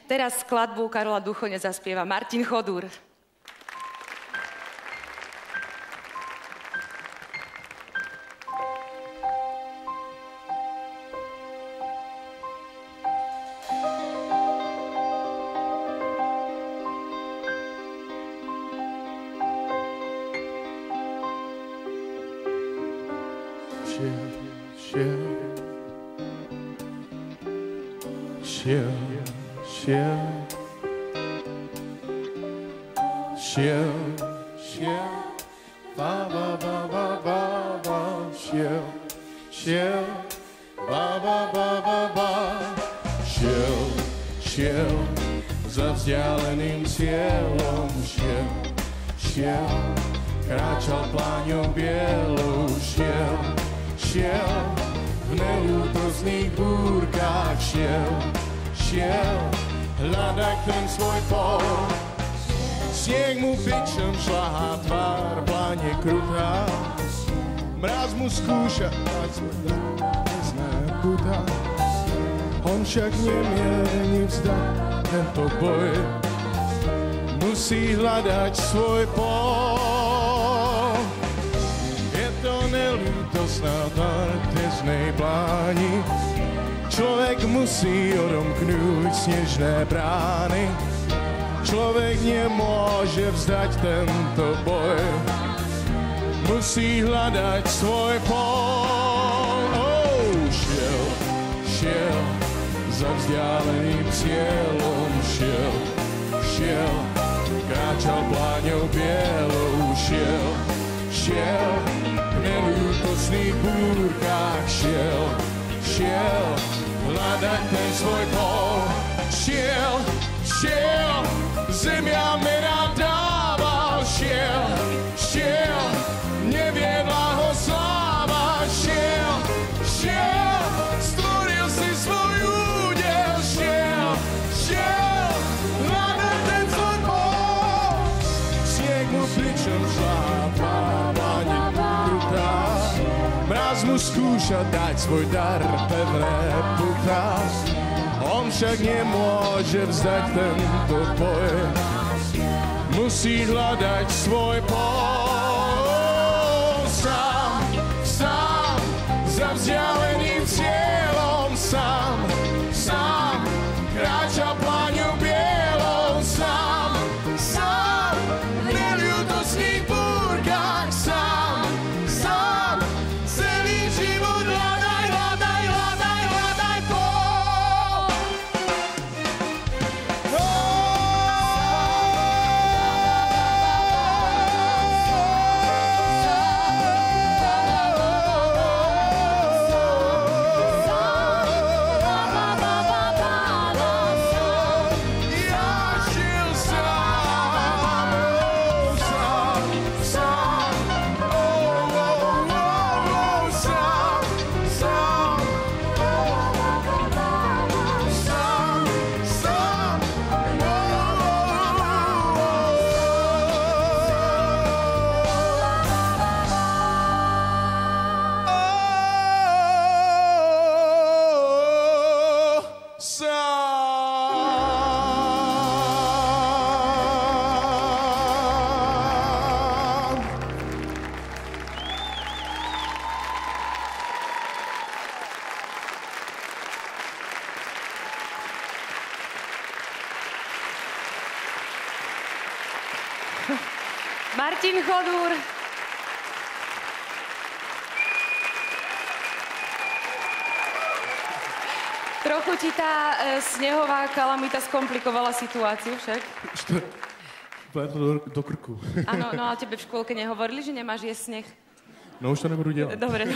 Teraz skladbu Karola Duchoňa zaspieva Martin Chodúr. Šiel za vzdialeným cieľom, šiel, kráčal pláňou bielou, šiel, v neúprosných búrkach, šiel, hľadať ten svoj pol. Snieh mu bičom šľahá tvár, pláne krutá, mráz mu skúša dať svoj dar, nezná púta. On však nemieni vzdať tento boj, musí hľadať svoj pol. Je to neľútosná tarteznej pláni, človek musí odomknúť snežné brány. Človek nemôže vzdať tento boj, musí hľadať svoj pol. Šiel, za vzdialeným cieľom, šiel, kráčal pláňou bielou, šiel, v neľútosných búrkach, šiel, hľadať ten svoj pol. Šiel, zemia mena dával, šiel, neviedla ho sláva, šiel, stvoril si svoj údel, šiel, hľadať ten svoj pol. Snieh mu pličom šlápa, pláne krutá, mráz mu skúša dať svoj dar, pevné putá. On však nemôže vzdať tento boj, musí hľadať svoj pol. Sám, za vzdialeným cieľom, sám, kráča pláňou bielou, sám, v neľútosných búrkach, sám, celý život hľadaj pol. Martin Chodúr. Trochu ti tá snehová kalamita skomplikovala situáciu však? Do krku. Áno, no ale tebe v škôlke nehovorili, že nemáš jesť sneh? No už to nebudu dělat. Dobre.